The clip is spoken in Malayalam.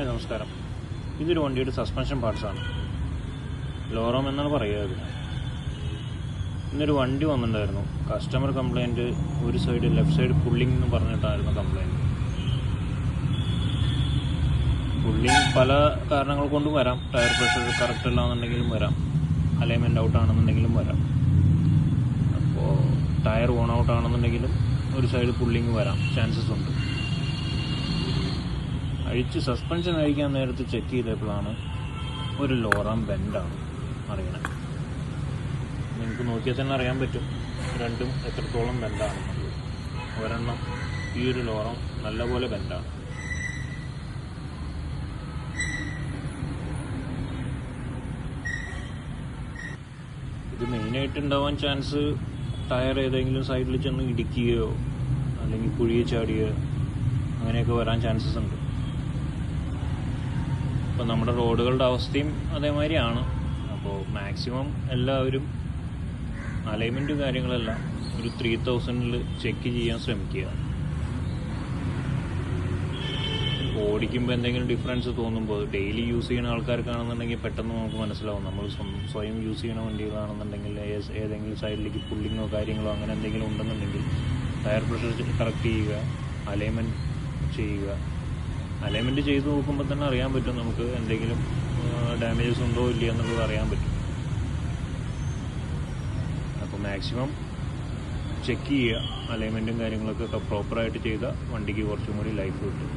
ഹായ് നമസ്കാരം. ഇതൊരു വണ്ടിയുടെ സസ്പെൻഷൻ പാർട്സാണ്. ലോറോം എന്നാണ് പറയുക ഇതിന്. ഇന്നൊരു വണ്ടി വന്നിട്ടുണ്ടായിരുന്നു. കസ്റ്റമർ കംപ്ലയിൻറ്റ്, ഒരു സൈഡ് ലെഫ്റ്റ് സൈഡ് പുള്ളിങ് എന്ന് പറഞ്ഞിട്ടായിരുന്നു കംപ്ലയിൻറ്റ്. പുള്ളിങ് പല കാരണങ്ങൾ കൊണ്ടും വരാം. ടയർ പ്രഷർ കറക്റ്റ് അല്ലാന്നുണ്ടെങ്കിലും വരാം, അലൈൻമെൻറ്റ് ഔട്ടാണെന്നുണ്ടെങ്കിലും വരാം. അപ്പോൾ ടയർ ഓൺ ഔട്ട് ആണെന്നുണ്ടെങ്കിലും ഒരു സൈഡ് പുള്ളിങ് വരാം, ചാൻസസ് ഉണ്ട്. അഴിച്ച് സസ്പെൻഷൻ അഴിക്കാൻ നേരത്ത് ചെക്ക് ചെയ്തപ്പോഴാണ് ഒരു ലോറാം ബെൻഡാണ് അറിയണത്. നിങ്ങൾക്ക് നോക്കിയാൽ തന്നെ അറിയാൻ പറ്റും രണ്ടും എത്രത്തോളം ബെൻഡാണെന്നുള്ളത്. ഒരെണ്ണം ഈ ഒരു ലോറം നല്ലപോലെ ബെൻഡാണ്. ഇത് മെയിനായിട്ട് ഉണ്ടാവാൻ ചാൻസ് ടയർ ഏതെങ്കിലും സൈഡിൽ ചെന്ന് ഇടിക്കുകയോ അല്ലെങ്കിൽ കുഴിയെ ചാടുകയോ അങ്ങനെയൊക്കെ വരാൻ ചാൻസസ് ഉണ്ട്. ഇപ്പോൾ നമ്മുടെ റോഡുകളുടെ അവസ്ഥയും അതേമാതിരിയാണ്. അപ്പോൾ മാക്സിമം എല്ലാവരും അലൈൻമെൻറ്റും കാര്യങ്ങളെല്ലാം ഒരു 3000 ചെക്ക് ചെയ്യാൻ ശ്രമിക്കുക. ഓടിക്കുമ്പോൾ എന്തെങ്കിലും ഡിഫറൻസ് തോന്നുമ്പോൾ, ഡെയിലി യൂസ് ചെയ്യുന്ന ആൾക്കാർക്കാണെന്നുണ്ടെങ്കിൽ പെട്ടെന്ന് നമുക്ക് മനസ്സിലാവും. നമ്മൾ സ്വയം യൂസ് ചെയ്യുന്ന വണ്ടികളാണെന്നുണ്ടെങ്കിൽ ഏതെങ്കിലും സൈഡിലേക്ക് പുള്ളിങ്ങോ കാര്യങ്ങളോ അങ്ങനെ എന്തെങ്കിലും ഉണ്ടെന്നുണ്ടെങ്കിൽ ടയർ പ്രഷർ കറക്റ്റ് ചെയ്യുക, അലൈൻമെൻറ്റ് ചെയ്യുക. അലൈൻമെൻറ്റ് ചെയ്ത് നോക്കുമ്പോൾ തന്നെ അറിയാൻ പറ്റും നമുക്ക് എന്തെങ്കിലും ഡാമേജസ് ഉണ്ടോ ഇല്ല എന്നുള്ളത് അറിയാൻ പറ്റും. അപ്പോൾ മാക്സിമം ചെക്ക് ചെയ്യുക. അലൈൻമെൻറ്റും കാര്യങ്ങളൊക്കെ പ്രോപ്പറായിട്ട് ചെയ്താൽ വണ്ടിക്ക് കുറച്ചും കൂടി ലൈഫ് കിട്ടും.